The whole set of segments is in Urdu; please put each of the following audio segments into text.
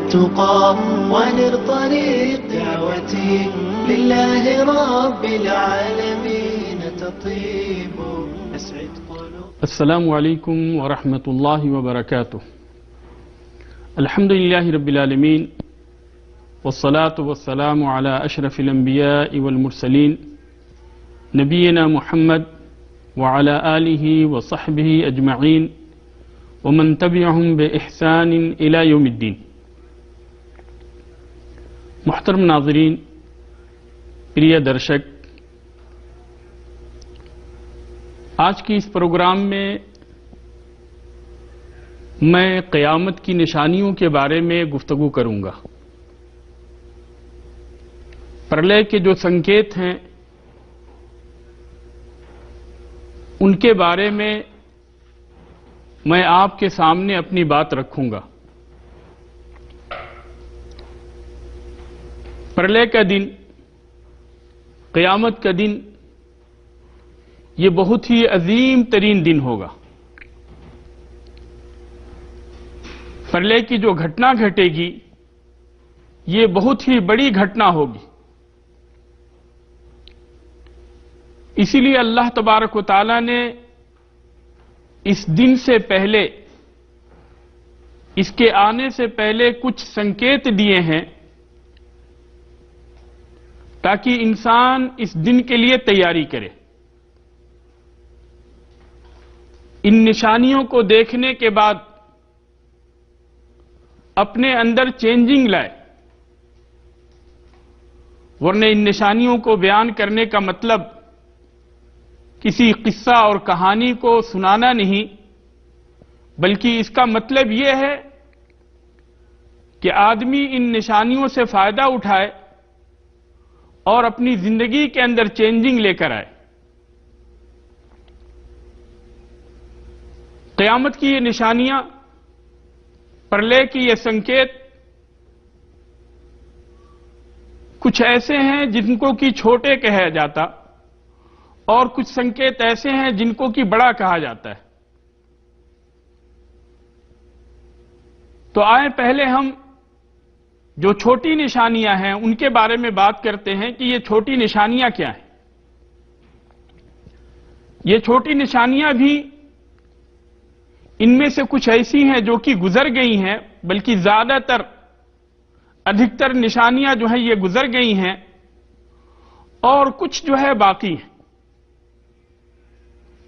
والتقى ونر طريق دعوتي لله رب العالمين تطيب أسعد قلوب. السلام علیکم ورحمۃ اللہ وبرکاتہ. الحمد للہ رب العالمین والصلاة والسلام على اشرف الانبیاء والمرسلین نبینا محمد وعلى آلہ وصحبہ اجمعین ومن تبعهم بإحسان الى یوم الدین. محترم ناظرین، پریہ درشک، آج کی اس پروگرام میں میں قیامت کی نشانیوں کے بارے میں گفتگو کروں گا. پرلے کے جو سنکیت ہیں ان کے بارے میں میں آپ کے سامنے اپنی بات رکھوں گا. پرلے کا دن، قیامت کا دن، یہ بہت ہی عظیم ترین دن ہوگا. پرلے کی جو گھٹنا گھٹے گی یہ بہت ہی بڑی گھٹنا ہوگی. اسی لیے اللہ تبارک و تعالی نے اس دن سے پہلے، اس کے آنے سے پہلے کچھ سنکیت دیے ہیں تاکہ انسان اس دن کے لیے تیاری کرے. ان نشانیوں کو دیکھنے کے بعد اپنے اندر چینجنگ لائے، ورنہ ان نشانیوں کو بیان کرنے کا مطلب کسی قصہ اور کہانی کو سنانا نہیں، بلکہ اس کا مطلب یہ ہے کہ آدمی ان نشانیوں سے فائدہ اٹھائے اور اپنی زندگی کے اندر چینجنگ لے کر آئے. قیامت کی یہ نشانیاں، پرلے کی یہ سنکیت کچھ ایسے ہیں جن کو کہ چھوٹے کہا جاتا، اور کچھ سنکیت ایسے ہیں جن کو کہ بڑا کہا جاتا ہے. تو آئیں پہلے ہم جو چھوٹی نشانیاں ہیں ان کے بارے میں بات کرتے ہیں کہ یہ چھوٹی نشانیاں کیا ہیں. یہ چھوٹی نشانیاں بھی ان میں سے کچھ ایسی ہیں جو کہ گزر گئی ہیں، بلکہ زیادہ تر، ادھکتر نشانیاں جو ہیں یہ گزر گئی ہیں، اور کچھ جو ہے باقی ہیں،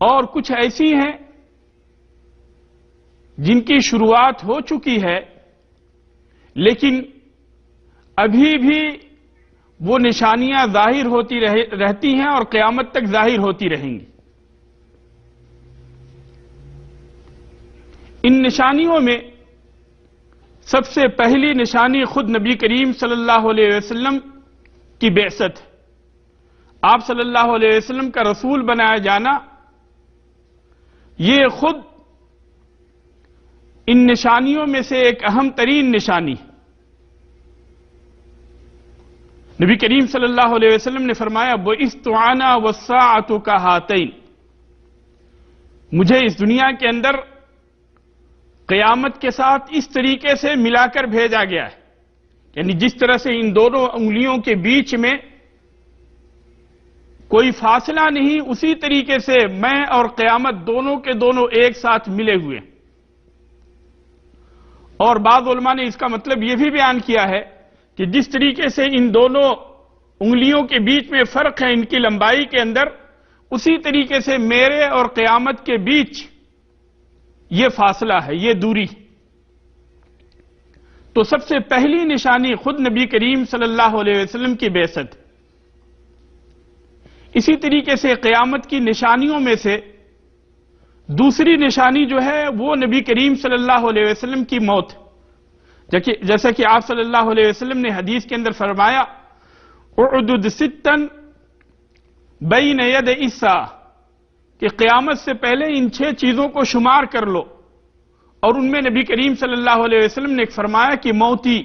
اور کچھ ایسی ہیں جن کی شروعات ہو چکی ہے لیکن ابھی بھی وہ نشانیاں ظاہر ہوتی رہتی ہیں اور قیامت تک ظاہر ہوتی رہیں گی. ان نشانیوں میں سب سے پہلی نشانی خود نبی کریم صلی اللہ علیہ وسلم کی بعثت ہے. آپ صلی اللہ علیہ وسلم کا رسول بنایا جانا یہ خود ان نشانیوں میں سے ایک اہم ترین نشانی ہے. نبی کریم صلی اللہ علیہ وسلم نے فرمایا بُعِثْتُ أَنَا وَالسَّاعَةُ كَهَاتَيْنِ، مجھے اس دنیا کے اندر قیامت کے ساتھ اس طریقے سے ملا کر بھیجا گیا ہے، یعنی جس طرح سے ان دونوں انگلیوں کے بیچ میں کوئی فاصلہ نہیں، اسی طریقے سے میں اور قیامت دونوں کے دونوں ایک ساتھ ملے ہوئے ہیں. اور بعض علماء نے اس کا مطلب یہ بھی بیان کیا ہے کہ جس طریقے سے ان دونوں انگلیوں کے بیچ میں فرق ہے ان کی لمبائی کے اندر، اسی طریقے سے میرے اور قیامت کے بیچ یہ فاصلہ ہے، یہ دوری. تو سب سے پہلی نشانی خود نبی کریم صلی اللہ علیہ وسلم کی بعثت. اسی طریقے سے قیامت کی نشانیوں میں سے دوسری نشانی جو ہے وہ نبی کریم صلی اللہ علیہ وسلم کی موت. جیسا کہ آپ صلی اللہ علیہ وسلم نے حدیث کے اندر فرمایا اعدد ستن بین ید الساعہ، کہ قیامت سے پہلے ان 6 چیزوں کو شمار کر لو. اور ان میں نبی کریم صلی اللہ علیہ وسلم نے فرمایا کہ موتی،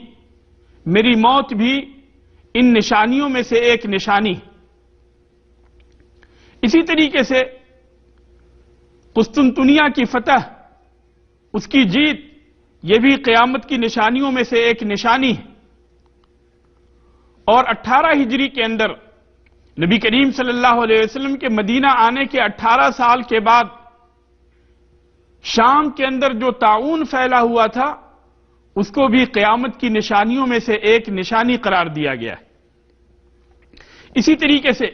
میری موت بھی ان نشانیوں میں سے ایک نشانی. اسی طریقے سے قسطنطنیہ کی فتح، اس کی جیت، یہ بھی قیامت کی نشانیوں میں سے ایک نشانی ہے۔ اور 18 ہجری کے اندر نبی کریم صلی اللہ علیہ وسلم کے مدینہ آنے کے 18 سال کے بعد شام کے اندر جو طاعون پھیلا ہوا تھا اس کو بھی قیامت کی نشانیوں میں سے ایک نشانی قرار دیا گیا ہے۔ اسی طریقے سے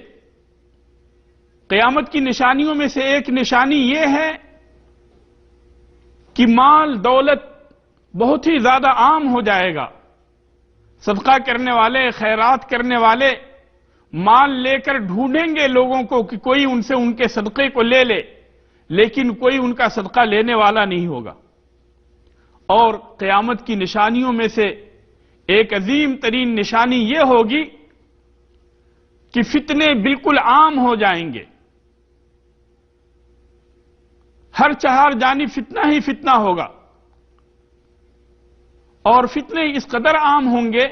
قیامت کی نشانیوں میں سے ایک نشانی یہ ہے کہ مال دولت بہت ہی زیادہ عام ہو جائے گا۔ صدقہ کرنے والے، خیرات کرنے والے مال لے کر ڈھونڈیں گے لوگوں کو کہ کوئی ان سے ان کے صدقے کو لے لے، لیکن کوئی ان کا صدقہ لینے والا نہیں ہوگا۔ اور قیامت کی نشانیوں میں سے ایک عظیم ترین نشانی یہ ہوگی کہ فتنے بالکل عام ہو جائیں گے۔ ہر چہار جانب فتنہ ہی فتنہ ہوگا، اور فتنے اس قدر عام ہوں گے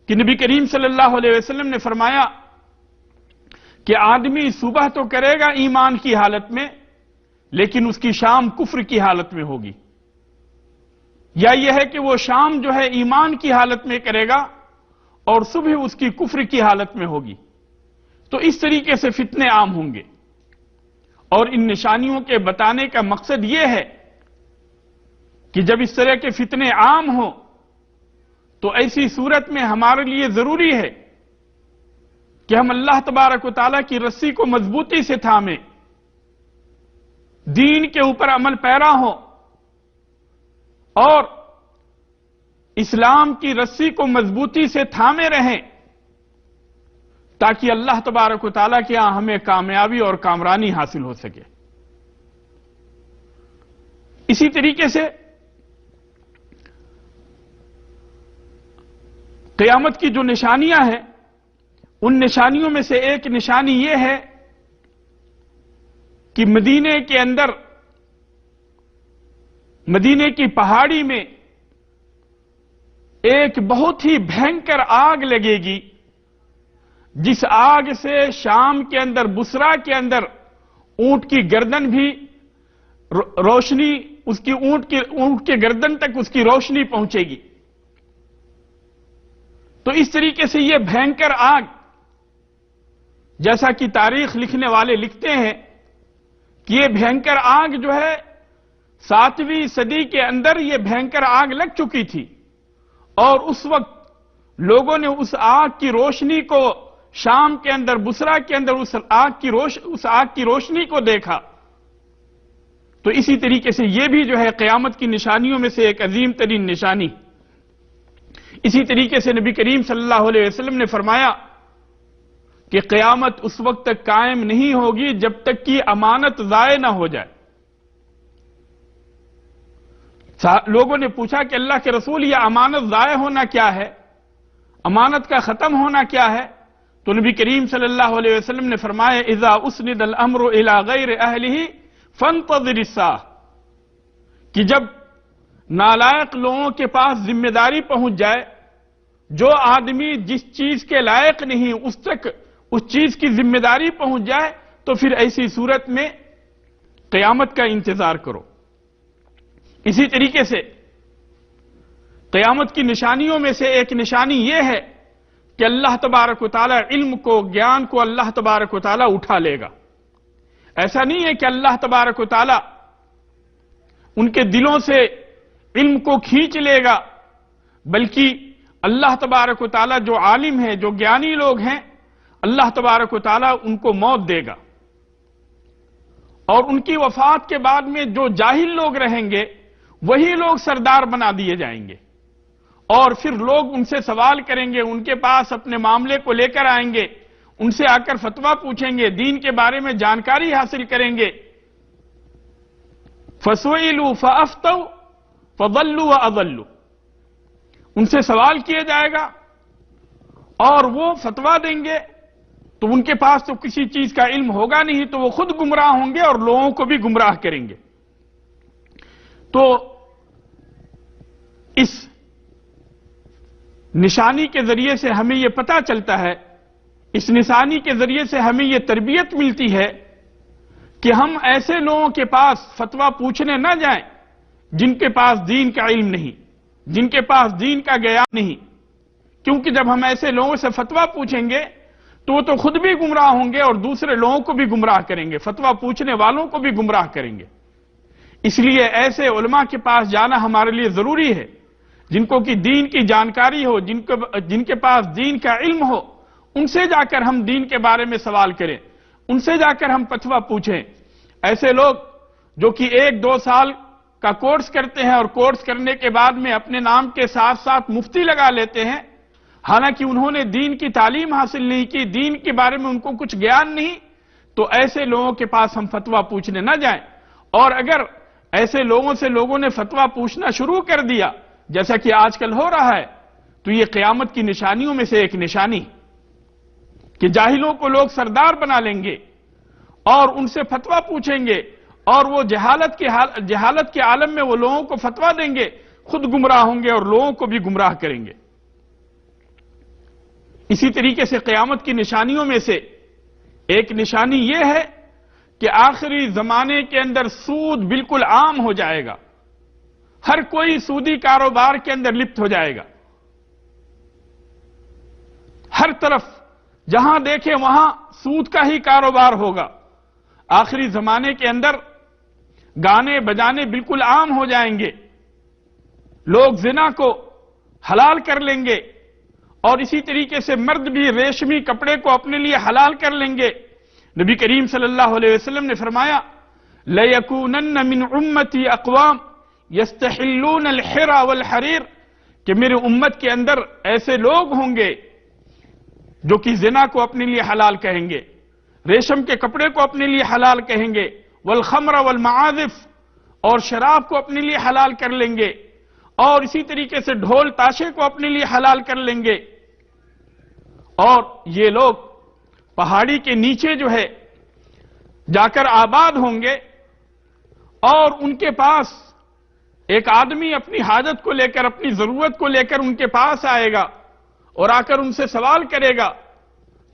کہ نبی کریم صلی اللہ علیہ وسلم نے فرمایا کہ آدمی صبح تو کرے گا ایمان کی حالت میں، لیکن اس کی شام کفر کی حالت میں ہوگی، یا یہ ہے کہ وہ شام جو ہے ایمان کی حالت میں کرے گا اور صبح اس کی کفر کی حالت میں ہوگی۔ تو اس طریقے سے فتنے عام ہوں گے، اور ان نشانیوں کے بتانے کا مقصد یہ ہے کہ جب اس طرح کے فتنے عام ہوں تو ایسی صورت میں ہمارے لیے ضروری ہے کہ ہم اللہ تبارک و تعالیٰ کی رسی کو مضبوطی سے تھامیں، دین کے اوپر عمل پیرا ہوں اور اسلام کی رسی کو مضبوطی سے تھامے رہیں، تاکہ اللہ تبارک و تعالیٰ کے یہاں ہمیں کامیابی اور کامرانی حاصل ہو سکے۔ اسی طریقے سے قیامت کی جو نشانیاں ہیں ان نشانیوں میں سے ایک نشانی یہ ہے کہ مدینے کے اندر، مدینے کی پہاڑی میں ایک بہت ہی بھینکر آگ لگے گی، جس آگ سے شام کے اندر، بصرہ کے اندر اونٹ کی گردن بھی روشنی، اس کی اونٹ کے گردن تک اس کی روشنی پہنچے گی۔ تو اس طریقے سے یہ بھینکر آگ، جیسا کہ تاریخ لکھنے والے لکھتے ہیں کہ یہ بھینکر آگ جو ہے 7ویں صدی کے اندر یہ بھینکر آگ لگ چکی تھی، اور اس وقت لوگوں نے اس آگ کی روشنی کو شام کے اندر، بصرہ کے اندر اس آگ کی روشنی کو دیکھا۔ تو اسی طریقے سے یہ بھی جو ہے قیامت کی نشانیوں میں سے ایک عظیم ترین نشانی۔ اسی طریقے سے نبی کریم صلی اللہ علیہ وسلم نے فرمایا کہ قیامت اس وقت تک قائم نہیں ہوگی جب تک کہ امانت ضائع نہ ہو جائے۔ لوگوں نے پوچھا کہ اللہ کے رسول، یہ امانت ضائع ہونا کیا ہے؟ امانت کا ختم ہونا کیا ہے؟ تو نبی کریم صلی اللہ علیہ وسلم نے فرمایا اذا اسند الامر الى غیر اہلہ فانتظر الساعہ، کہ جب نالائق لوگوں کے پاس ذمہ داری پہنچ جائے، جو آدمی جس چیز کے لائق نہیں اس تک اس چیز کی ذمہ داری پہنچ جائے، تو پھر ایسی صورت میں قیامت کا انتظار کرو۔ اسی طریقے سے قیامت کی نشانیوں میں سے ایک نشانی یہ ہے کہ اللہ تبارک و تعالیٰ علم کو، گیان کو اللہ تبارک و تعالیٰ اٹھا لے گا۔ ایسا نہیں ہے کہ اللہ تبارک و تعالیٰ ان کے دلوں سے علم کو کھینچ لے گا، بلکہ اللہ تبارک و تعالیٰ جو عالم ہیں، جو گیانی لوگ ہیں، اللہ تبارک و تعالیٰ ان کو موت دے گا، اور ان کی وفات کے بعد میں جو جاہل لوگ رہیں گے وہی لوگ سردار بنا دیے جائیں گے، اور پھر لوگ ان سے سوال کریں گے، ان کے پاس اپنے معاملے کو لے کر آئیں گے، ان سے آ کر فتویٰ پوچھیں گے، دین کے بارے میں جانکاری حاصل کریں گے۔ فَسُئِلُوا فَأَفْتَوْا فَضَلُّوا وَأَضَلُّوا، ان سے سوال کیا جائے گا اور وہ فتویٰ دیں گے، تو ان کے پاس تو کسی چیز کا علم ہوگا نہیں، تو وہ خود گمراہ ہوں گے اور لوگوں کو بھی گمراہ کریں گے۔ تو اس نشانی کے ذریعے سے ہمیں یہ پتہ چلتا ہے، اس نشانی کے ذریعے سے ہمیں یہ تربیت ملتی ہے کہ ہم ایسے لوگوں کے پاس فتویٰ پوچھنے نہ جائیں جن کے پاس دین کا علم نہیں، جن کے پاس دین کا گیان نہیں، کیونکہ جب ہم ایسے لوگوں سے فتویٰ پوچھیں گے تو وہ تو خود بھی گمراہ ہوں گے اور دوسرے لوگوں کو بھی گمراہ کریں گے، فتویٰ پوچھنے والوں کو بھی گمراہ کریں گے۔ اس لیے ایسے علماء کے پاس جانا ہمارے لیے ضروری ہے، جن کو کہ دین کی جانکاری ہو، جن کے پاس دین کا علم ہو، ان سے جا کر ہم دین کے بارے میں سوال کریں، ان سے جا کر ہم فتویٰ پوچھیں۔ ایسے لوگ جو کہ 1-2 سال کا کورس کرتے ہیں اور کورس کرنے کے بعد میں اپنے نام کے ساتھ ساتھ مفتی لگا لیتے ہیں، حالانکہ انہوں نے دین کی تعلیم حاصل نہیں کی، دین کے بارے میں ان کو کچھ گیان نہیں، تو ایسے لوگوں کے پاس ہم فتویٰ پوچھنے نہ جائیں۔ اور اگر ایسے لوگوں سے لوگوں نے فتویٰ پوچھنا شروع کر دیا، جیسا کہ آج کل ہو رہا ہے، تو یہ قیامت کی نشانیوں میں سے ایک نشانی کہ جاہلوں کو لوگ سردار بنا لیں گے اور ان سے فتویٰ پوچھیں گے، اور وہ جہالت کے عالم میں وہ لوگوں کو فتویٰ دیں گے، خود گمراہ ہوں گے اور لوگوں کو بھی گمراہ کریں گے۔ اسی طریقے سے قیامت کی نشانیوں میں سے ایک نشانی یہ ہے کہ آخری زمانے کے اندر سود بالکل عام ہو جائے گا، ہر کوئی سودی کاروبار کے اندر لپت ہو جائے گا، ہر طرف جہاں دیکھیں وہاں سود کا ہی کاروبار ہوگا۔ آخری زمانے کے اندر گانے بجانے بالکل عام ہو جائیں گے، لوگ زنا کو حلال کر لیں گے، اور اسی طریقے سے مرد بھی ریشمی کپڑے کو اپنے لیے حلال کر لیں گے۔ نبی کریم صلی اللہ علیہ وسلم نے فرمایا لَيَكُونَنَّ مِنْ أُمَّتِي أَقْوَامٌ يَسْتَحِلُّونَ الْحِرَى وَالْحَرِيرَ، کہ میرے امت کے اندر ایسے لوگ ہوں گے جو کہ زنا کو اپنے لیے حلال کہیں گے، ریشم کے کپڑے کو اپنے لیے حلال کہیں گے، والخمر والمعازف، اور شراب کو اپنے لیے حلال کر لیں گے، اور اسی طریقے سے ڈھول تاشے کو اپنے لیے حلال کر لیں گے۔ اور یہ لوگ پہاڑی کے نیچے جو ہے جا کر آباد ہوں گے، اور ان کے پاس ایک آدمی اپنی حاجت کو لے کر، اپنی ضرورت کو لے کر ان کے پاس آئے گا اور آ کر ان سے سوال کرے گا،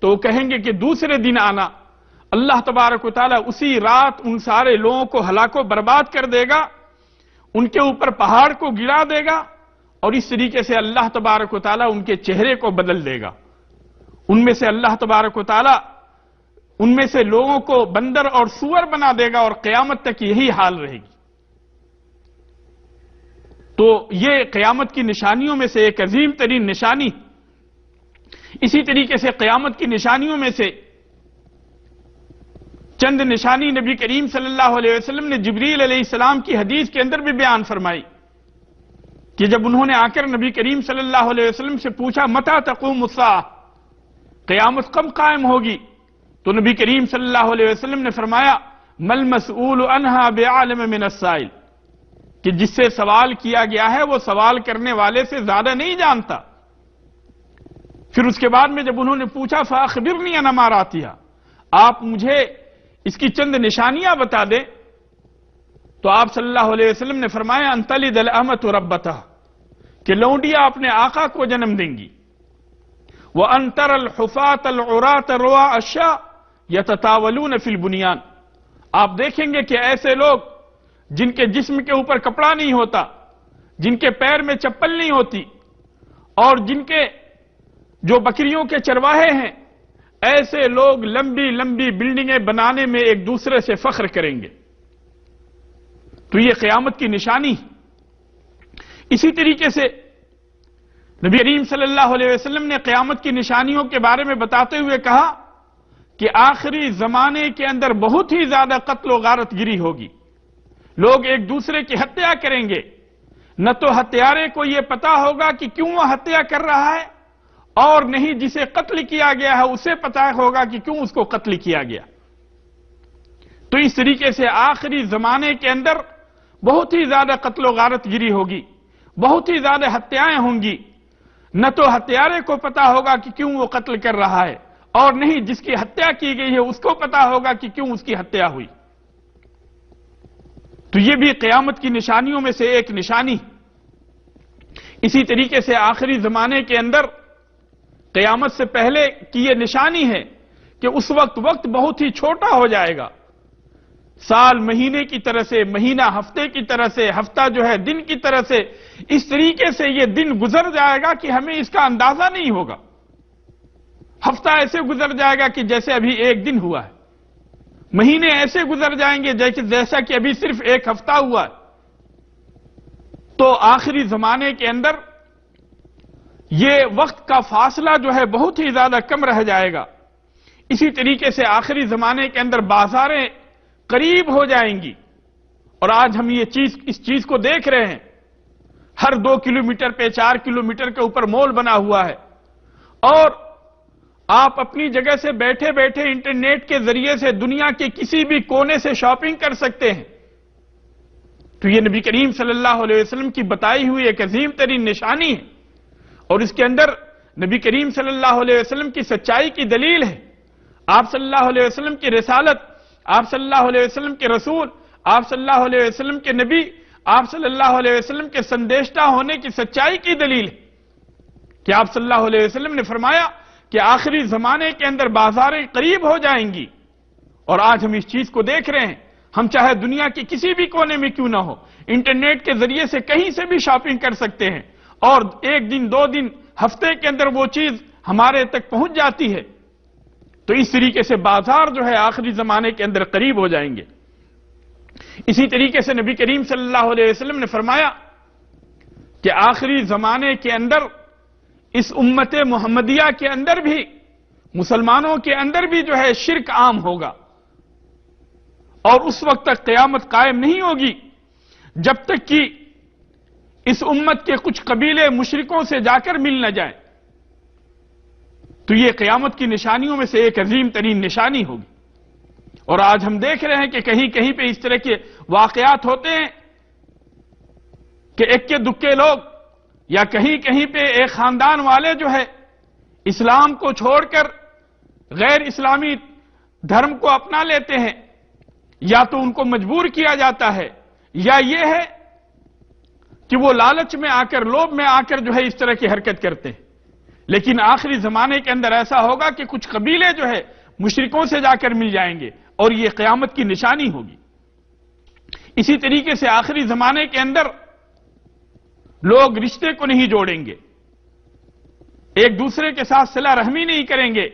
تو وہ کہیں گے کہ دوسرے دن آنا۔ اللہ تبارک و تعالیٰ اسی رات ان سارے لوگوں کو ہلاک و برباد کر دے گا، ان کے اوپر پہاڑ کو گرا دے گا، اور اس طریقے سے اللہ تبارک و تعالیٰ ان کے چہرے کو بدل دے گا۔ ان میں سے اللہ تبارک و تعالیٰ ان میں سے لوگوں کو بندر اور سور بنا دے گا، اور قیامت تک یہی حال رہے گی۔ تو یہ قیامت کی نشانیوں میں سے ایک عظیم ترین نشانی۔ اسی طریقے سے قیامت کی نشانیوں میں سے چند نشانی نبی کریم صلی اللہ علیہ وسلم نے جبریل علیہ السلام کی حدیث کے اندر بھی بیان فرمائی کہ جب انہوں نے آ کر نبی کریم صلی اللہ علیہ وسلم سے پوچھا متى تقوم الساعہ، قیامت کب قائم ہوگی، تو نبی کریم صلی اللہ علیہ وسلم نے فرمایا مل مسئول عنہا بعالم من السائل، کہ جس سے سوال کیا گیا ہے وہ سوال کرنے والے سے زیادہ نہیں جانتا۔ پھر اس کے بعد میں جب انہوں نے پوچھا فاخبرنی عن اماراتها، آپ مجھے اس کی چند نشانیاں بتا دیں، تو آپ صلی اللہ علیہ وسلم نے فرمایا ان تلد الامۃ ربتها، کہ لونڈیاں اپنے آقا کو جنم دیں گی، وان ترى الحفاة العراة رواء الشاء يتطاولون في البنيان، آپ دیکھیں گے کہ ایسے لوگ جن کے جسم کے اوپر کپڑا نہیں ہوتا، جن کے پیر میں چپل نہیں ہوتی، اور جن کے جو بکریوں کے چرواہے ہیں، ایسے لوگ لمبی لمبی بلڈنگیں بنانے میں ایک دوسرے سے فخر کریں گے۔ تو یہ قیامت کی نشانی۔ اسی طریقے سے نبی کریم صلی اللہ علیہ وسلم نے قیامت کی نشانیوں کے بارے میں بتاتے ہوئے کہا کہ آخری زمانے کے اندر بہت ہی زیادہ قتل و غارت گری ہوگی، لوگ ایک دوسرے کی ہتیا کریں گے، نہ تو ہتھیارے کو یہ پتا ہوگا کہ کیوں وہ ہتیا کر رہا ہے، اور نہیں جسے قتل کیا گیا ہے اسے پتا ہوگا کہ کیوں اس کو قتل کیا گیا۔ تو اس طریقے سے آخری زمانے کے اندر بہت ہی زیادہ قتل و غارت گری ہوگی، بہت ہی زیادہ ہتیائیں ہوں گی، نہ تو ہتھیارے کو پتا ہوگا کہ کیوں وہ قتل کر رہا ہے، اور نہیں جس کی ہتیا کی گئی ہے اس کو پتا ہوگا کہ کیوں اس کی ہتیا ہوئی۔ تو یہ بھی قیامت کی نشانیوں میں سے ایک نشانی۔ اسی طریقے سے آخری زمانے کے اندر قیامت سے پہلے کی یہ نشانی ہے کہ اس وقت بہت ہی چھوٹا ہو جائے گا، سال مہینے کی طرح سے، مہینہ ہفتے کی طرح سے، ہفتہ جو ہے دن کی طرح سے، اس طریقے سے یہ دن گزر جائے گا کہ ہمیں اس کا اندازہ نہیں ہوگا۔ ہفتہ ایسے گزر جائے گا کہ جیسے ابھی ایک دن ہوا ہے، مہینے ایسے گزر جائیں گے جیسا کہ ابھی صرف ایک ہفتہ ہوا ہے۔ تو آخری زمانے کے اندر یہ وقت کا فاصلہ جو ہے بہت ہی زیادہ کم رہ جائے گا۔ اسی طریقے سے آخری زمانے کے اندر بازاریں قریب ہو جائیں گی، اور آج ہم اس چیز کو دیکھ رہے ہیں۔ ہر 2 کلومیٹر پہ 4 کلومیٹر کے اوپر مال بنا ہوا ہے، اور آپ اپنی جگہ سے بیٹھے بیٹھے انٹرنیٹ کے ذریعے سے دنیا کے کسی بھی کونے سے شاپنگ کر سکتے ہیں۔ تو یہ نبی کریم صلی اللہ علیہ وسلم کی بتائی ہوئی ایک عظیم ترین نشانی ہے، اور اس کے اندر نبی کریم صلی اللہ علیہ وسلم کی سچائی کی دلیل ہے۔ آپ صلی اللہ علیہ وسلم کی رسالت، آپ صلی اللہ علیہ وسلم کے رسول، آپ صلی اللہ علیہ وسلم کے نبی، آپ صلی اللہ علیہ وسلم کے سندیشتہ ہونے کی سچائی کی دلیل ہے کہ آپ صلی اللہ علیہ وسلم نے فرمایا کہ آخری زمانے کے اندر بازاریں قریب ہو جائیں گی، اور آج ہم اس چیز کو دیکھ رہے ہیں۔ ہم چاہے دنیا کے کسی بھی کونے میں کیوں نہ ہو، انٹرنیٹ کے ذریعے سے کہیں سے بھی شاپنگ کر سکتے ہیں، اور 1 دن 2 دن ہفتے کے اندر وہ چیز ہمارے تک پہنچ جاتی ہے۔ تو اس طریقے سے بازار جو ہے آخری زمانے کے اندر قریب ہو جائیں گے۔ اسی طریقے سے نبی کریم صلی اللہ علیہ وسلم نے فرمایا کہ آخری زمانے کے اندر اس امت محمدیہ کے اندر بھی، مسلمانوں کے اندر بھی جو ہے شرک عام ہوگا، اور اس وقت تک قیامت قائم نہیں ہوگی جب تک کہ اس امت کے کچھ قبیلے مشرکوں سے جا کر مل نہ جائیں۔ تو یہ قیامت کی نشانیوں میں سے ایک عظیم ترین نشانی ہوگی، اور آج ہم دیکھ رہے ہیں کہ کہیں کہیں پہ اس طرح کے واقعات ہوتے ہیں کہ اکے دکے لوگ یا کہیں کہیں پہ ایک خاندان والے جو ہے اسلام کو چھوڑ کر غیر اسلامی دھرم کو اپنا لیتے ہیں، یا تو ان کو مجبور کیا جاتا ہے، یا یہ ہے کہ وہ لالچ میں آ کر، لوبھ میں آ کر جو ہے اس طرح کی حرکت کرتے ہیں۔ لیکن آخری زمانے کے اندر ایسا ہوگا کہ کچھ قبیلے جو ہے مشرکوں سے جا کر مل جائیں گے، اور یہ قیامت کی نشانی ہوگی۔ اسی طریقے سے آخری زمانے کے اندر لوگ رشتے کو نہیں جوڑیں گے، ایک دوسرے کے ساتھ صلہ رحمی نہیں کریں گے،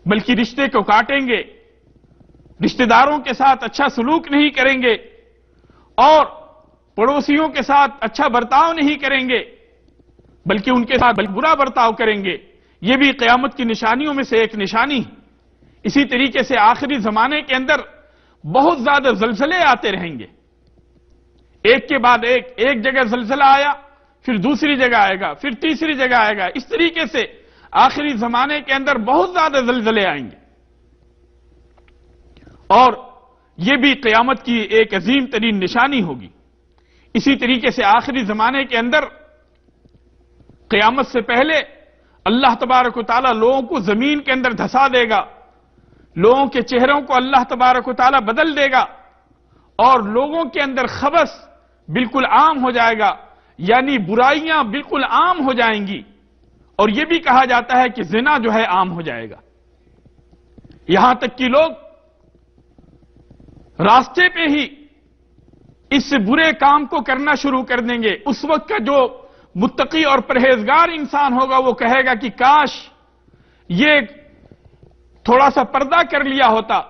بلکہ رشتے کو کاٹیں گے، رشتہ داروں کے ساتھ اچھا سلوک نہیں کریں گے، اور پڑوسیوں کے ساتھ اچھا برتاؤ نہیں کریں گے، بلکہ ان کے ساتھ برا برتاؤ کریں گے۔ یہ بھی قیامت کی نشانیوں میں سے ایک نشانی ہے۔ اسی طریقے سے آخری زمانے کے اندر بہت زیادہ زلزلے آتے رہیں گے، ایک کے بعد ایک جگہ زلزلہ آیا، پھر دوسری جگہ آئے گا، پھر تیسری جگہ آئے گا۔ اس طریقے سے آخری زمانے کے اندر بہت زیادہ زلزلے آئیں گے، اور یہ بھی قیامت کی ایک عظیم ترین نشانی ہوگی۔ اسی طریقے سے آخری زمانے کے اندر قیامت سے پہلے اللہ تبارک و تعالیٰ لوگوں کو زمین کے اندر دھسا دے گا، لوگوں کے چہروں کو اللہ تبارک و تعالیٰ بدل دے گا، اور لوگوں کے اندر خبث بالکل عام ہو جائے گا، یعنی برائیاں بالکل عام ہو جائیں گی، اور یہ بھی کہا جاتا ہے کہ زنا جو ہے عام ہو جائے گا، یہاں تک کہ لوگ راستے پہ ہی اس برے کام کو کرنا شروع کر دیں گے۔ اس وقت کا جو متقی اور پرہیزگار انسان ہوگا وہ کہے گا کہ کاش یہ تھوڑا سا پردہ کر لیا ہوتا،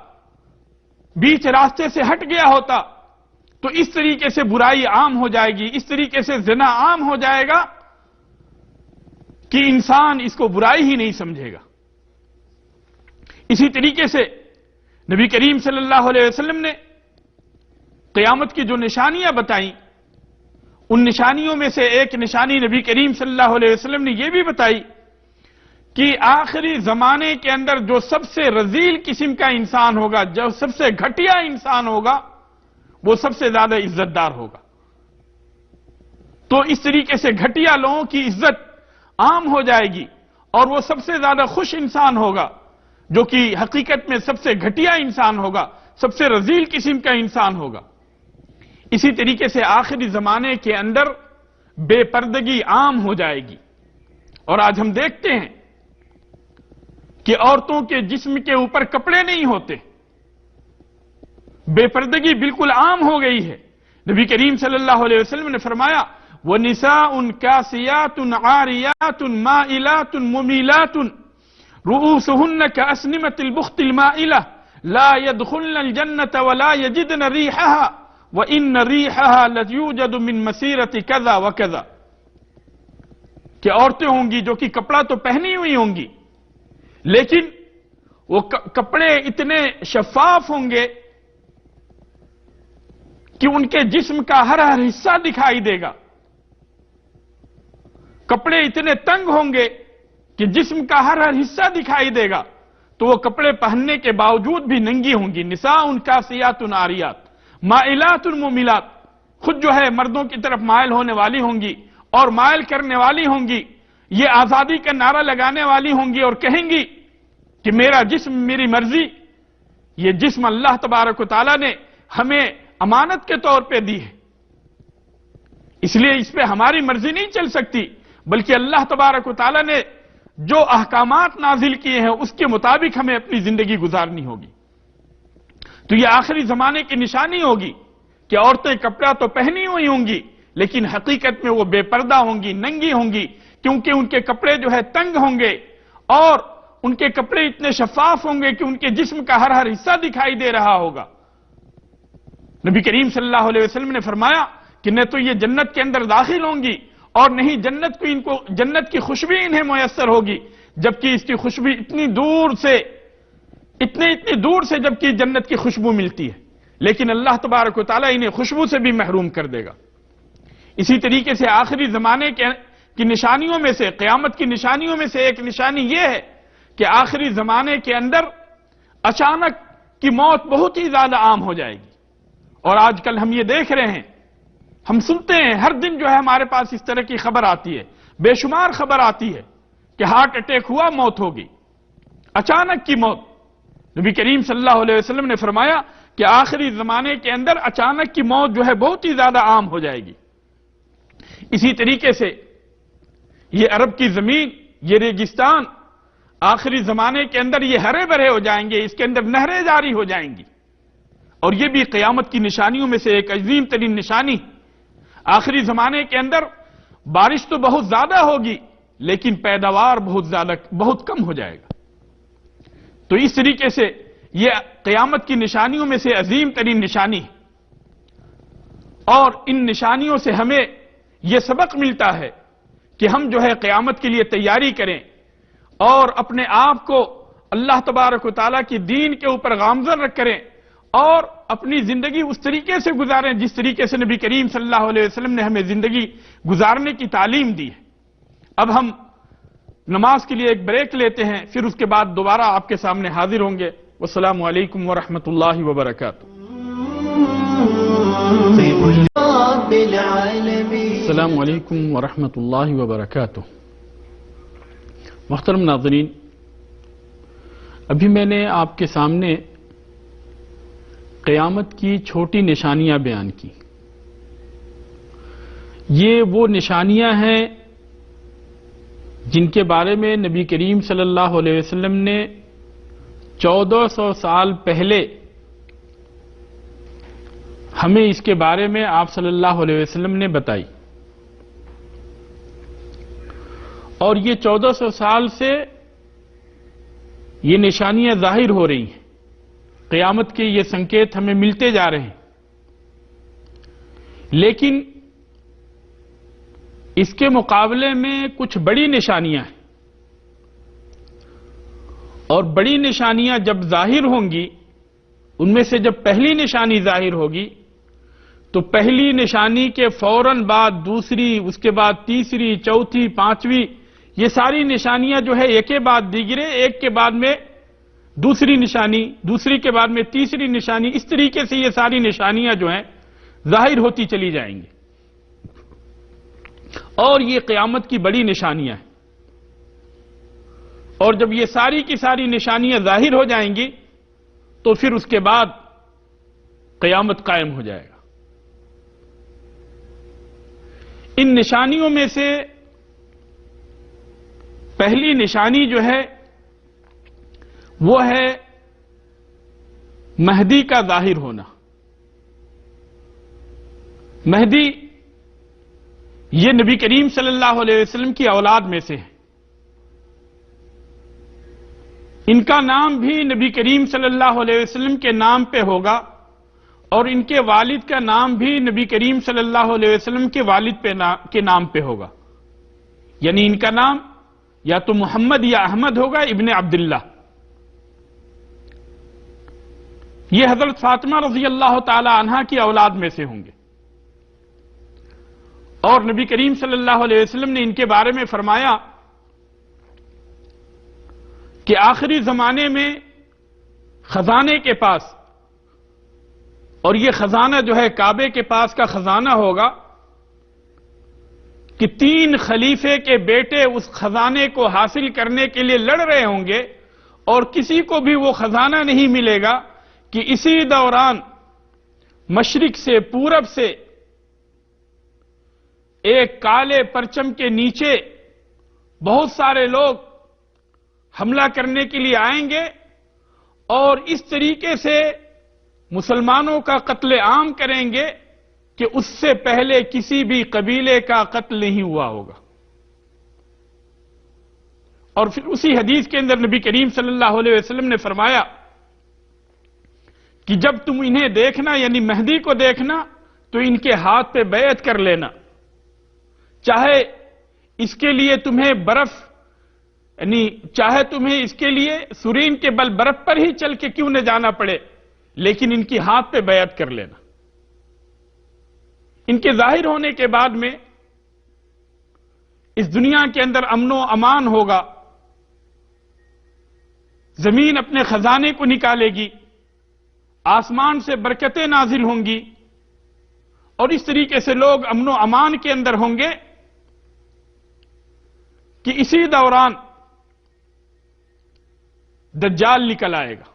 بیچ راستے سے ہٹ گیا ہوتا، تو اس طریقے سے برائی عام ہو جائے گی، اس طریقے سے زنا عام ہو جائے گا کہ انسان اس کو برائی ہی نہیں سمجھے گا۔ اسی طریقے سے نبی کریم صلی اللہ علیہ وسلم نے قیامت کی جو نشانیاں بتائیں، ان نشانیوں میں سے ایک نشانی نبی کریم صلی اللہ علیہ وسلم نے یہ بھی بتائی کہ آخری زمانے کے اندر جو سب سے رذیل قسم کا انسان ہوگا، جو سب سے گھٹیا انسان ہوگا، وہ سب سے زیادہ عزت دار ہوگا۔ تو اس طریقے سے گھٹیا لوگوں کی عزت عام ہو جائے گی، اور وہ سب سے زیادہ خوش انسان ہوگا جو کہ حقیقت میں سب سے گھٹیا انسان ہوگا، سب سے رذیل قسم کا انسان ہوگا۔ اسی طریقے سے آخری زمانے کے اندر بے پردگی عام ہو جائے گی، اور آج ہم دیکھتے ہیں کہ عورتوں کے جسم کے اوپر کپڑے نہیں ہوتے، بے پردگی بالکل عام ہو گئی ہے. نبی کریم صلی اللہ علیہ وسلم نے فرمایا وَنِسَاءٌ كَاسِيَاتٌ عَارِيَاتٌ مَائِلَاتٌ مُمِيلَاتٌ رُؤُوسُهُنَّ كَأَسْنِمَةِ الْبُخْتِ الْمَائِلَةِ لَا يَدْخُلْنَ الْجَنَّةَ وَلَا يَجِدْنَ رِيحَهَا وَإِنَّ رِيحَهَا لَيُوجَدُ مِنْ مَسِيرَةِ كَذَا وَكَذَا. کہ عورتیں ہوں گی جو کہ کپڑا تو پہنی ہوئی ہوں گی لیکن وہ کپڑے اتنے شفاف ہوں گے کہ ان کے جسم کا ہر حصہ دکھائی دے گا. کپڑے اتنے تنگ ہوں گے کہ جسم کا ہر حصہ دکھائی دے گا تو وہ کپڑے پہننے کے باوجود بھی ننگی ہوں گی. نساء کاسیات عاریات مائلات ممیلات، خود جو ہے مردوں کی طرف مائل ہونے والی ہوں گی اور مائل کرنے والی ہوں گی. یہ آزادی کا نعرہ لگانے والی ہوں گی اور کہیں گی کہ میرا جسم میری مرضی. یہ جسم اللہ تبارک و تعالیٰ نے ہمیں امانت کے طور پہ دی ہے، اس لیے اس پہ ہماری مرضی نہیں چل سکتی بلکہ اللہ تبارک و تعالیٰ نے جو احکامات نازل کیے ہیں اس کے مطابق ہمیں اپنی زندگی گزارنی ہوگی. تو یہ آخری زمانے کی نشانی ہوگی کہ عورتیں کپڑا تو پہنی ہوئی ہوں گی لیکن حقیقت میں وہ بے پردہ ہوں گی، ننگی ہوں گی، کیونکہ ان کے کپڑے جو ہے تنگ ہوں گے اور ان کے کپڑے اتنے شفاف ہوں گے کہ ان کے جسم کا ہر حصہ دکھائی دے رہا ہوگا. نبی کریم صلی اللہ علیہ وسلم نے فرمایا کہ نہ تو یہ جنت کے اندر داخل ہوں گی اور نہیں جنت کی خوشبو انہیں میسر ہوگی، جبکہ اس کی خوشبو اتنی دور سے جبکہ جنت کی خوشبو ملتی ہے لیکن اللہ تبارک و تعالیٰ انہیں خوشبو سے بھی محروم کر دے گا. اسی طریقے سے آخری زمانے کی نشانیوں میں سے، قیامت کی نشانیوں میں سے ایک نشانی یہ ہے کہ آخری زمانے کے اندر اچانک کی موت بہت ہی زیادہ عام ہو جائے گی. اور آج کل ہم یہ دیکھ رہے ہیں، ہم سنتے ہیں ہر دن جو ہے ہمارے پاس اس طرح کی خبر آتی ہے، بے شمار خبر آتی ہے کہ ہارٹ اٹیک ہوا، موت ہوگی، اچانک کی موت. نبی کریم صلی اللہ علیہ وسلم نے فرمایا کہ آخری زمانے کے اندر اچانک کی موت جو ہے بہت ہی زیادہ عام ہو جائے گی. اسی طریقے سے یہ عرب کی زمین، یہ ریگستان آخری زمانے کے اندر یہ ہرے بھرے ہو جائیں گے، اس کے اندر نہریں جاری ہو جائیں گی. اور یہ بھی قیامت کی نشانیوں میں سے ایک عظیم ترین نشانی. آخری زمانے کے اندر بارش تو بہت زیادہ ہوگی لیکن پیداوار بہت کم ہو جائے گا. تو اس طریقے سے یہ قیامت کی نشانیوں میں سے عظیم ترین نشانی ہے. اور ان نشانیوں سے ہمیں یہ سبق ملتا ہے کہ ہم جو ہے قیامت کے لیے تیاری کریں اور اپنے آپ کو اللہ تبارک و تعالیٰ کی دین کے اوپر گامزن رکھ کریں اور اپنی زندگی اس طریقے سے گزاریں جس طریقے سے نبی کریم صلی اللہ علیہ وسلم نے ہمیں زندگی گزارنے کی تعلیم دی ہے. اب ہم نماز کے لیے ایک بریک لیتے ہیں، پھر اس کے بعد دوبارہ آپ کے سامنے حاضر ہوں گے. والسلام علیکم ورحمۃ اللہ وبرکاتہ. السلام علیکم ورحمۃ اللہ وبرکاتہ. محترم ناظرین، ابھی میں نے آپ کے سامنے قیامت کی چھوٹی نشانیاں بیان کی. یہ وہ نشانیاں ہیں جن کے بارے میں نبی کریم صلی اللہ علیہ وسلم نے 1400 سال پہلے ہمیں اس کے بارے میں آپ صلی اللہ علیہ وسلم نے بتائی. اور یہ 1400 سال سے یہ نشانیاں ظاہر ہو رہی ہیں، قیامت کے یہ سنکیت ہمیں ملتے جا رہے ہیں. لیکن اس کے مقابلے میں کچھ بڑی نشانیاں ہیں، اور بڑی نشانیاں جب ظاہر ہوں گی، ان میں سے جب پہلی نشانی ظاہر ہوگی تو پہلی نشانی کے فوراً بعد دوسری، اس کے بعد تیسری، چوتھی، پانچویں، یہ ساری نشانیاں جو ہے ایک کے بعد دیگرے، ایک کے بعد میں دوسری نشانی، دوسری کے بعد میں تیسری نشانی، اس طریقے سے یہ ساری نشانیاں جو ہیں ظاہر ہوتی چلی جائیں گی. اور یہ قیامت کی بڑی نشانیاں ہیں. اور جب یہ ساری کی ساری نشانیاں ظاہر ہو جائیں گی تو پھر اس کے بعد قیامت قائم ہو جائے گا. ان نشانیوں میں سے پہلی نشانی جو ہے وہ ہے مہدی کا ظاہر ہونا. مہدی یہ نبی کریم صلی اللہ علیہ وسلم کی اولاد میں سے ہے. ان کا نام بھی نبی کریم صلی اللہ علیہ وسلم کے نام پہ ہوگا اور ان کے والد کا نام بھی نبی کریم صلی اللہ علیہ وسلم کے والد کے نام پہ ہوگا. یعنی ان کا نام یا تو محمد یا احمد ہوگا ابن عبداللہ. یہ حضرت فاطمہ رضی اللہ تعالی عنہا کی اولاد میں سے ہوں گے. اور نبی کریم صلی اللہ علیہ وسلم نے ان کے بارے میں فرمایا کہ آخری زمانے میں خزانے کے پاس، اور یہ خزانہ جو ہے کعبے کے پاس کا خزانہ ہوگا، کہ 3 خلیفے کے بیٹے اس خزانے کو حاصل کرنے کے لیے لڑ رہے ہوں گے اور کسی کو بھی وہ خزانہ نہیں ملے گا کہ اسی دوران مشرق سے پورب سے ایک کالے پرچم کے نیچے بہت سارے لوگ حملہ کرنے کے لیے آئیں گے اور اس طریقے سے مسلمانوں کا قتل عام کریں گے کہ اس سے پہلے کسی بھی قبیلے کا قتل نہیں ہوا ہوگا. اور پھر اسی حدیث کے اندر نبی کریم صلی اللہ علیہ وسلم نے فرمایا کہ جب تم انہیں دیکھنا، یعنی مہدی کو دیکھنا، تو ان کے ہاتھ پہ بیعت کر لینا، چاہے اس کے لیے تمہیں برف، یعنی چاہے تمہیں اس کے لیے سرین کے بل برف پر ہی چل کے کیوں نہ جانا پڑے، لیکن ان کی ہاتھ پہ بیعت کر لینا. ان کے ظاہر ہونے کے بعد میں اس دنیا کے اندر امن و امان ہوگا، زمین اپنے خزانے کو نکالے گی، آسمان سے برکتیں نازل ہوں گی، اور اس طریقے سے لوگ امن و امان کے اندر ہوں گے کہ اسی دوران دجال نکل آئے گا.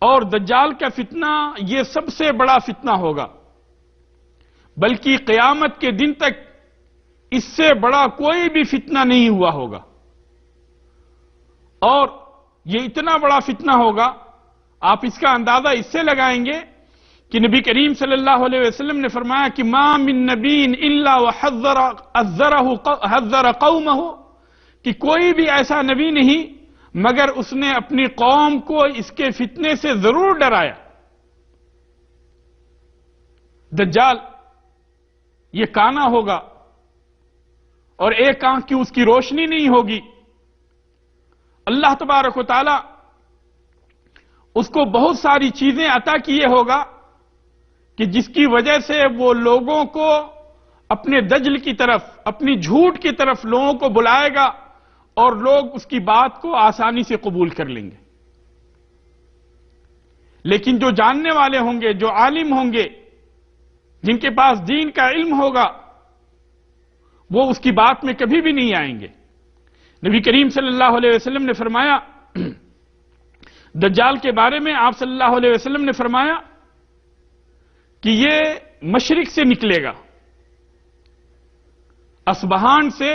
اور دجال کا فتنہ یہ سب سے بڑا فتنہ ہوگا، بلکہ قیامت کے دن تک اس سے بڑا کوئی بھی فتنہ نہیں ہوا ہوگا. اور یہ اتنا بڑا فتنہ ہوگا، آپ اس کا اندازہ اس سے لگائیں گے کہ نبی کریم صلی اللہ علیہ وسلم نے فرمایا کہ ما من نبی الا وحذر قومہ، کہ کوئی بھی ایسا نبی نہیں مگر اس نے اپنی قوم کو اس کے فتنے سے ضرور ڈرایا. دجال یہ کانا ہوگا اور ایک آنکھ کی اس کی روشنی نہیں ہوگی. اللہ تبارک و تعالی اس کو بہت ساری چیزیں عطا کیے ہوگا کہ جس کی وجہ سے وہ لوگوں کو اپنے دجل کی طرف، اپنی جھوٹ کی طرف لوگوں کو بلائے گا اور لوگ اس کی بات کو آسانی سے قبول کر لیں گے. لیکن جو جاننے والے ہوں گے، جو عالم ہوں گے، جن کے پاس دین کا علم ہوگا، وہ اس کی بات میں کبھی بھی نہیں آئیں گے. نبی کریم صلی اللہ علیہ وسلم نے فرمایا دجال کے بارے میں، آپ صلی اللہ علیہ وسلم نے فرمایا کہ یہ مشرق سے نکلے گا، اصبہان سے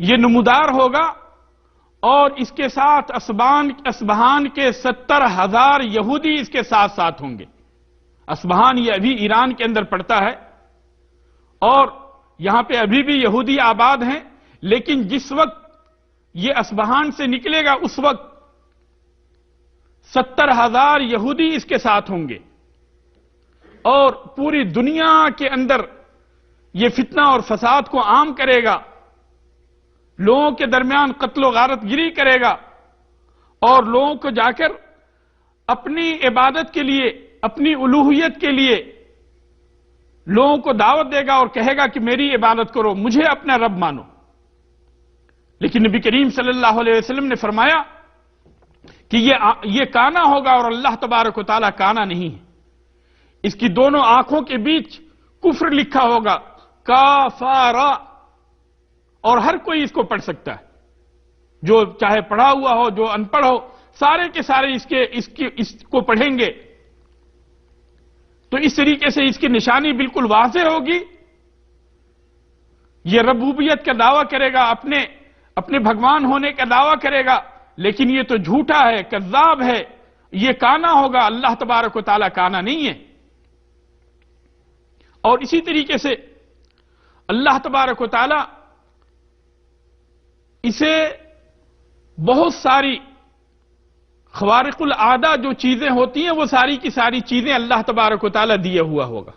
یہ نمودار ہوگا، اور اس کے ساتھ اصبہان کے 70,000 یہودی اس کے ساتھ ساتھ ہوں گے. اصبہان یہ ابھی ایران کے اندر پڑتا ہے اور یہاں پہ ابھی بھی یہودی آباد ہیں، لیکن جس وقت یہ اصبہان سے نکلے گا اس وقت 70,000 یہودی اس کے ساتھ ہوں گے، اور پوری دنیا کے اندر یہ فتنہ اور فساد کو عام کرے گا، لوگوں کے درمیان قتل و غارت گری کرے گا، اور لوگوں کو جا کر اپنی عبادت کے لیے، اپنی الوہیت کے لیے لوگوں کو دعوت دے گا اور کہے گا کہ میری عبادت کرو، مجھے اپنا رب مانو. لیکن نبی کریم صلی اللہ علیہ وسلم نے فرمایا کہ یہ کانا ہوگا اور اللہ تبارک و تعالیٰ کانا نہیں ہے. اس کی دونوں آنکھوں کے بیچ کفر لکھا ہوگا، کافارا، اور ہر کوئی اس کو پڑھ سکتا ہے، جو چاہے پڑھا ہوا ہو، جو ان پڑھ ہو، سارے کے سارے اس کو پڑھیں گے. تو اس طریقے سے اس کی نشانی بالکل واضح ہوگی. یہ ربوبیت کا دعویٰ کرے گا، اپنے بھگوان ہونے کا دعویٰ کرے گا، لیکن یہ تو جھوٹا ہے، کذاب ہے، یہ کانا ہوگا. اللہ تبارک و تعالیٰ کانا نہیں ہے. اور اسی طریقے سے اللہ تبارک و تعالی اسے بہت ساری خوارق العادہ جو چیزیں ہوتی ہیں وہ ساری کی ساری چیزیں اللہ تبارک و تعالی دیے ہوا ہوگا.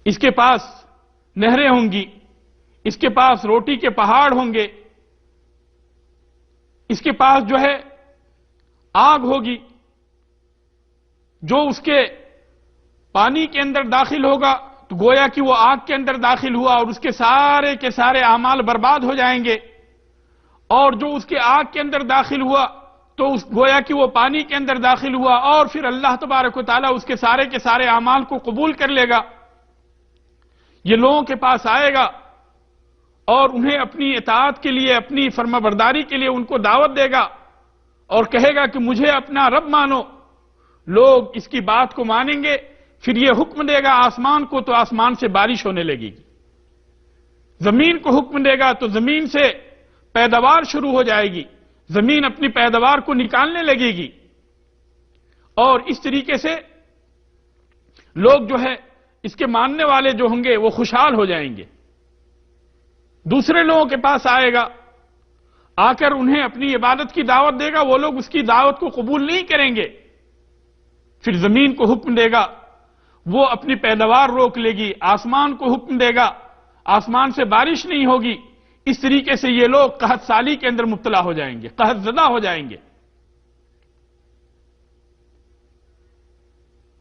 اس کے پاس نہریں ہوں گی، اس کے پاس روٹی کے پہاڑ ہوں گے، اس کے پاس جو ہے آگ ہوگی، جو اس کے پانی کے اندر داخل ہوگا تو گویا کہ وہ آگ کے اندر داخل ہوا اور اس کے سارے اعمال برباد ہو جائیں گے، اور جو اس کے آگ کے اندر داخل ہوا تو گویا کہ وہ پانی کے اندر داخل ہوا، اور پھر اللہ تبارک و تعالیٰ اس کے سارے اعمال کو قبول کر لے گا. یہ لوگوں کے پاس آئے گا اور انہیں اپنی اطاعت کے لیے، اپنی فرما برداری کے لیے ان کو دعوت دے گا اور کہے گا کہ مجھے اپنا رب مانو. لوگ اس کی بات کو مانیں گے، پھر یہ حکم دے گا آسمان کو تو آسمان سے بارش ہونے لگے گی، زمین کو حکم دے گا تو زمین سے پیداوار شروع ہو جائے گی، زمین اپنی پیداوار کو نکالنے لگے گی، اور اس طریقے سے لوگ جو ہے اس کے ماننے والے جو ہوں گے وہ خوشحال ہو جائیں گے. دوسرے لوگوں کے پاس آئے گا، آ کر انہیں اپنی عبادت کی دعوت دے گا، وہ لوگ اس کی دعوت کو قبول نہیں کریں گے. پھر زمین کو حکم دے گا، وہ اپنی پیداوار روک لے گی، آسمان کو حکم دے گا، آسمان سے بارش نہیں ہوگی. اس طریقے سے یہ لوگ قحط سالی کے اندر مبتلا ہو جائیں گے، قحط زدہ ہو جائیں گے.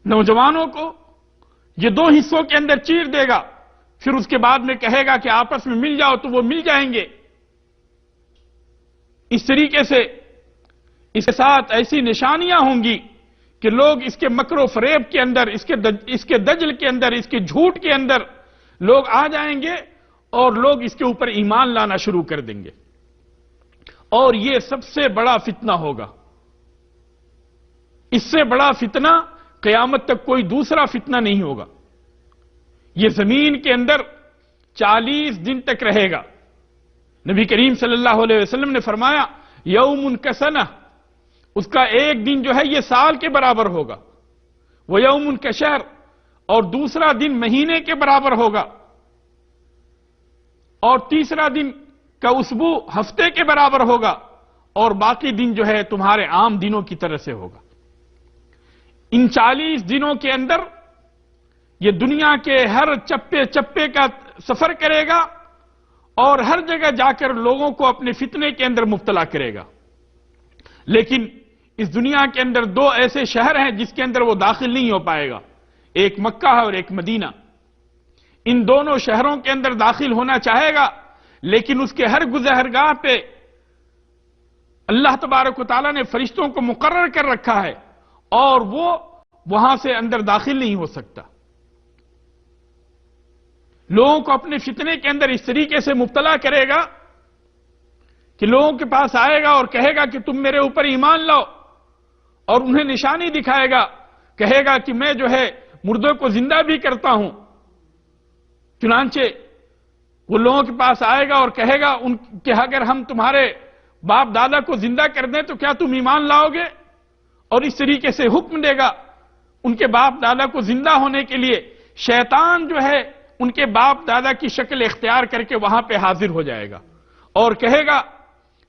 نوجوانوں کو یہ دو حصوں کے اندر چیر دے گا، پھر اس کے بعد میں کہے گا کہ آپس میں مل جاؤ تو وہ مل جائیں گے. اس طریقے سے اس کے ساتھ ایسی نشانیاں ہوں گی کہ لوگ اس کے مکر و فریب کے اندر، اس کے دجل کے اندر، اس کے جھوٹ کے اندر لوگ آ جائیں گے اور لوگ اس کے اوپر ایمان لانا شروع کر دیں گے. اور یہ سب سے بڑا فتنہ ہوگا. اس سے بڑا فتنہ قیامت تک کوئی دوسرا فتنہ نہیں ہوگا. یہ زمین کے اندر 40 دن تک رہے گا. نبی کریم صلی اللہ علیہ وسلم نے فرمایا یوم کسنہ، اس کا ایک دن جو ہے یہ سال کے برابر ہوگا. وہ یوم کشہر، اور دوسرا دن مہینے کے برابر ہوگا، اور تیسرا دن کا اسبوع ہفتے کے برابر ہوگا، اور باقی دن جو ہے تمہارے عام دنوں کی طرح سے ہوگا. ان 40 دنوں کے اندر یہ دنیا کے ہر چپے کا سفر کرے گا اور ہر جگہ جا کر لوگوں کو اپنے فتنے کے اندر مبتلا کرے گا. لیکن اس دنیا کے اندر دو ایسے شہر ہیں جس کے اندر وہ داخل نہیں ہو پائے گا، ایک مکہ ہے اور ایک مدینہ. ان دونوں شہروں کے اندر داخل ہونا چاہے گا، لیکن اس کے ہر گزرگاہ پہ اللہ تبارک و تعالیٰ نے فرشتوں کو مقرر کر رکھا ہے اور وہ وہاں سے اندر داخل نہیں ہو سکتا. لوگوں کو اپنے فتنے کے اندر اس طریقے سے مبتلا کرے گا کہ لوگوں کے پاس آئے گا اور کہے گا کہ تم میرے اوپر ایمان لاؤ، اور انہیں نشانی دکھائے گا، کہے گا کہ میں جو ہے مردوں کو زندہ بھی کرتا ہوں. چنانچہ وہ لوگوں کے پاس آئے گا اور کہے گا کہ اگر ہم تمہارے باپ دادا کو زندہ کر دیں تو کیا تم ایمان لاؤ گے؟ اور اس طریقے سے حکم دے گا ان کے باپ دادا کو زندہ ہونے کے لیے. شیطان جو ہے ان کے باپ دادا کی شکل اختیار کر کے وہاں پہ حاضر ہو جائے گا اور کہے گا،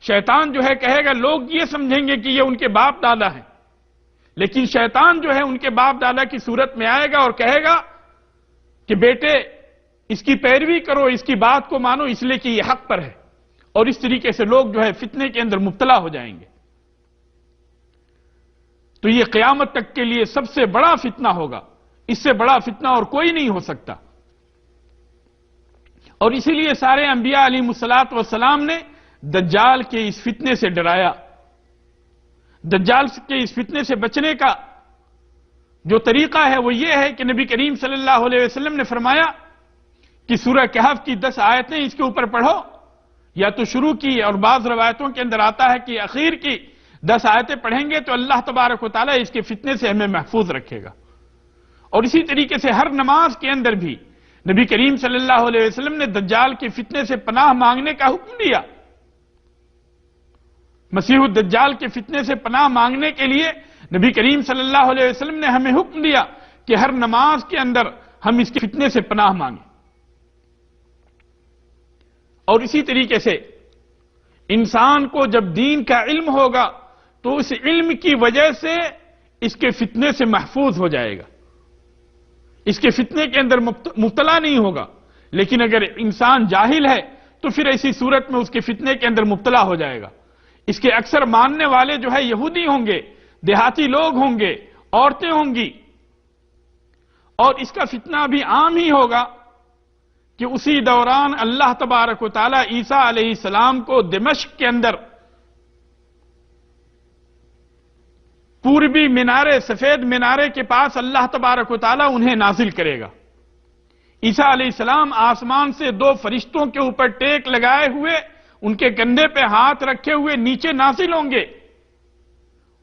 شیطان جو ہے کہے گا لوگ یہ سمجھیں گے کہ یہ ان کے باپ دادا ہیں، لیکن شیطان جو ہے ان کے باپ دادا کی صورت میں آئے گا اور کہے گا کہ بیٹے اس کی پیروی کرو، اس کی بات کو مانو، اس لیے کہ یہ حق پر ہے. اور اس طریقے سے لوگ جو ہے فتنے کے اندر مبتلا ہو جائیں گے. تو یہ قیامت تک کے لیے سب سے بڑا فتنہ ہوگا. اس سے بڑا فتنہ اور کوئی نہیں ہو سکتا. اور اسی لیے سارے انبیاء علیہ الصلوۃ والسلام نے دجال کے اس فتنے سے ڈرایا. دجال کے اس فتنے سے بچنے کا جو طریقہ ہے وہ یہ ہے کہ نبی کریم صلی اللہ علیہ وسلم نے فرمایا کہ سورہ کہف کی 10 آیتیں اس کے اوپر پڑھو، یا تو شروع کی، اور بعض روایتوں کے اندر آتا ہے کہ اخیر کی 10 آیتیں پڑھیں گے تو اللہ تبارک و تعالیٰ اس کے فتنے سے ہمیں محفوظ رکھے گا. اور اسی طریقے سے ہر نماز کے اندر بھی نبی کریم صلی اللہ علیہ وسلم نے دجال کے فتنے سے پناہ مانگنے کا حکم دیا. مسیح الدجال کے فتنے سے پناہ مانگنے کے لیے نبی کریم صلی اللہ علیہ وسلم نے ہمیں حکم دیا کہ ہر نماز کے اندر ہم اس کے فتنے سے پناہ مانگیں. اور اسی طریقے سے انسان کو جب دین کا علم ہوگا تو اس علم کی وجہ سے اس کے فتنے سے محفوظ ہو جائے گا، اس کے فتنے کے اندر مبتلا نہیں ہوگا. لیکن اگر انسان جاہل ہے تو پھر ایسی صورت میں اس کے فتنے کے اندر مبتلا ہو جائے گا. اس کے اکثر ماننے والے جو ہے یہودی ہوں گے، دیہاتی لوگ ہوں گے، عورتیں ہوں گی، اور اس کا فتنہ بھی عام ہی ہوگا کہ اسی دوران اللہ تبارک و تعالی عیسیٰ علیہ السلام کو دمشق کے اندر پوربی مینارے، سفید مینارے کے پاس اللہ تبارک و تعالی انہیں نازل کرے گا. عیسیٰ علیہ السلام آسمان سے 2 فرشتوں کے اوپر ٹیک لگائے ہوئے، ان کے کندھے پہ ہاتھ رکھے ہوئے نیچے نازل ہوں گے.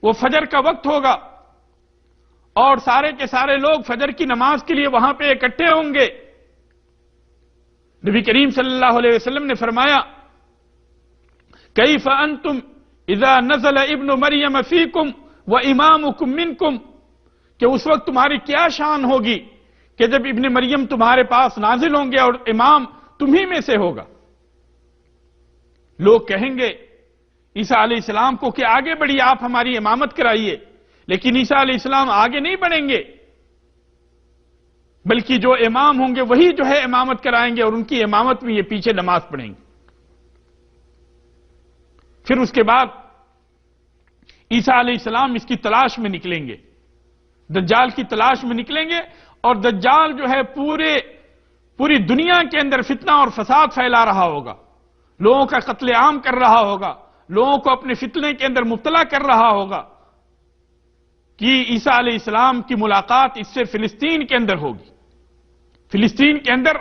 وہ فجر کا وقت ہوگا اور سارے کے سارے لوگ فجر کی نماز کے لیے وہاں پہ اکٹھے ہوں گے. نبی کریم صلی اللہ علیہ وسلم نے فرمایا کیف انتم اذا نزل ابن مریم فیکم وامامکم منکم، کہ اس وقت تمہاری کیا شان ہوگی کہ جب ابن مریم تمہارے پاس نازل ہوں گے اور امام تمہی میں سے ہوگا. لوگ کہیں گے عیسیٰ علیہ السلام کو کہ آگے بڑھی، آپ ہماری امامت کرائیے. لیکن عیسیٰ علیہ السلام آگے نہیں بڑھیں گے، بلکہ جو امام ہوں گے وہی جو ہے امامت کرائیں گے، اور ان کی امامت میں یہ پیچھے نماز پڑھیں گے. پھر اس کے بعد عیسیٰ علیہ السلام اس کی تلاش میں نکلیں گے، دجال کی تلاش میں نکلیں گے، اور دجال جو ہے پوری دنیا کے اندر فتنہ اور فساد پھیلا رہا ہوگا، لوگوں کا قتل عام کر رہا ہوگا، لوگوں کو اپنے فتنے کے اندر مبتلا کر رہا ہوگا. کہ عیسیٰ علیہ السلام کی ملاقات اس سے فلسطین کے اندر ہوگی. فلسطین کے اندر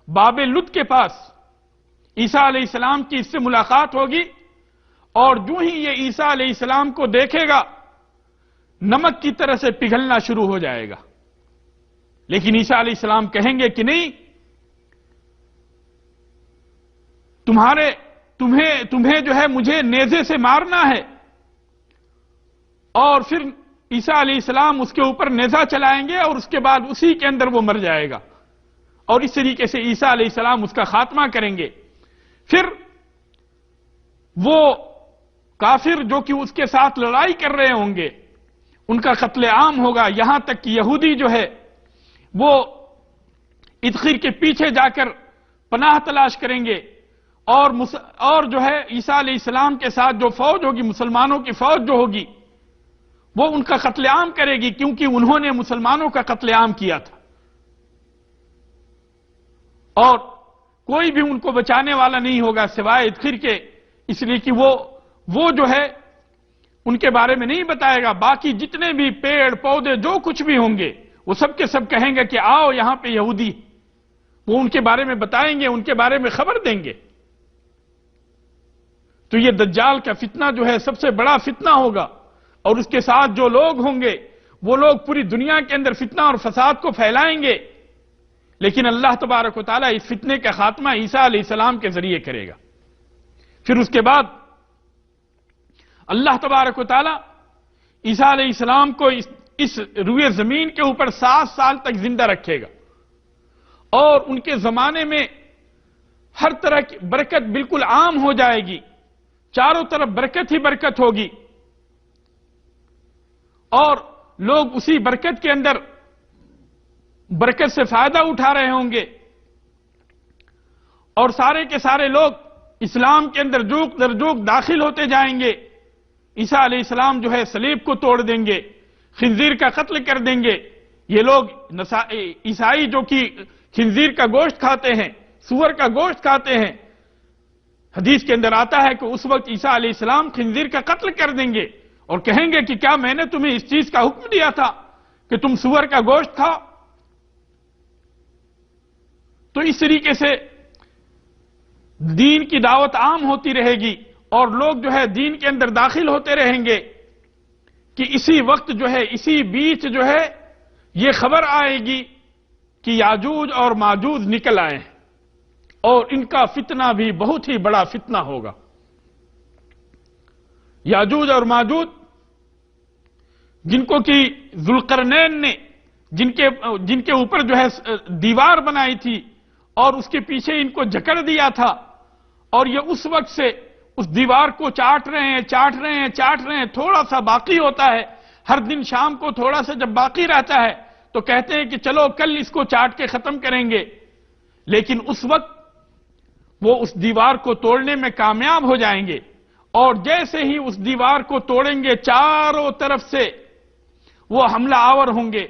باب لد کے پاس عیسیٰ علیہ السلام کی اس سے ملاقات ہوگی، اور جو ہی یہ عیسیٰ علیہ السلام کو دیکھے گا نمک کی طرح سے پگھلنا شروع ہو جائے گا. لیکن عیسیٰ علیہ السلام کہیں گے کہ نہیں، تمہیں جو ہے مجھے نیزے سے مارنا ہے. اور پھر عیسیٰ علیہ السلام اس کے اوپر نیزہ چلائیں گے اور اس کے بعد اسی کے اندر وہ مر جائے گا، اور اس طریقے سے عیسیٰ علیہ السلام اس کا خاتمہ کریں گے. پھر وہ کافر جو کہ اس کے ساتھ لڑائی کر رہے ہوں گے ان کا قتل عام ہوگا، یہاں تک کہ یہودی جو ہے وہ ادخیر کے پیچھے جا کر پناہ تلاش کریں گے، اور جو ہے عیسیٰ علیہ السلام کے ساتھ جو فوج ہوگی، مسلمانوں کی فوج جو ہوگی، وہ ان کا قتل عام کرے گی، کیونکہ انہوں نے مسلمانوں کا قتل عام کیا تھا. اور کوئی بھی ان کو بچانے والا نہیں ہوگا سوائے ادخیر کے، اس لیے کہ وہ جو ہے ان کے بارے میں نہیں بتائے گا. باقی جتنے بھی پیڑ پودے جو کچھ بھی ہوں گے وہ سب کے سب کہیں گے کہ آؤ یہاں پہ یہودی، وہ ان کے بارے میں بتائیں گے، ان کے بارے میں خبر دیں گے. تو یہ دجال کا فتنہ جو ہے سب سے بڑا فتنہ ہوگا، اور اس کے ساتھ جو لوگ ہوں گے وہ لوگ پوری دنیا کے اندر فتنہ اور فساد کو پھیلائیں گے. لیکن اللہ تبارک و تعالیٰ اس فتنے کا خاتمہ عیسیٰ علیہ السلام کے ذریعے کرے گا. پھر اس کے بعد اللہ تبارک و تعالیٰ عیسیٰ علیہ السلام کو اس روئے زمین کے اوپر 7 سال تک زندہ رکھے گا، اور ان کے زمانے میں ہر طرح کی برکت بالکل عام ہو جائے گی، چاروں طرف برکت ہی برکت ہوگی، اور لوگ اسی برکت کے اندر برکت سے فائدہ اٹھا رہے ہوں گے، اور سارے کے سارے لوگ اسلام کے اندر جوک در جوک داخل ہوتے جائیں گے. عیسیٰ علیہ السلام جو ہے صلیب کو توڑ دیں گے، خنزیر کا قتل کر دیں گے. یہ لوگ عیسائی جو کہ خنزیر کا گوشت کھاتے ہیں، سور کا گوشت کھاتے ہیں، حدیث کے اندر آتا ہے کہ اس وقت عیسیٰ علیہ السلام خنزیر کا قتل کر دیں گے اور کہیں گے کہ کیا میں نے تمہیں اس چیز کا حکم دیا تھا کہ تم سور کا گوشت کھاؤ؟ تو اس طریقے سے دین کی دعوت عام ہوتی رہے گی، اور لوگ جو ہے دین کے اندر داخل ہوتے رہیں گے کہ اسی وقت جو ہے، اسی بیچ جو ہے یہ خبر آئے گی کہ یاجوج اور ماجوج نکل آئے ہیں، اور ان کا فتنہ بھی بہت ہی بڑا فتنہ ہوگا. یاجوج اور ماجوج جن کو کہ ذوالقرنین نے جن کے اوپر جو ہے دیوار بنائی تھی اور اس کے پیچھے ان کو جکڑ دیا تھا، اور یہ اس وقت سے اس دیوار کو چاٹ رہے ہیں، تھوڑا سا باقی ہوتا ہے، ہر دن شام کو تھوڑا سا جب باقی رہتا ہے تو کہتے ہیں کہ چلو کل اس کو چاٹ کے ختم کریں گے، لیکن اس وقت وہ اس دیوار کو توڑنے میں کامیاب ہو جائیں گے، اور جیسے ہی اس دیوار کو توڑیں گے چاروں طرف سے وہ حملہ آور ہوں گے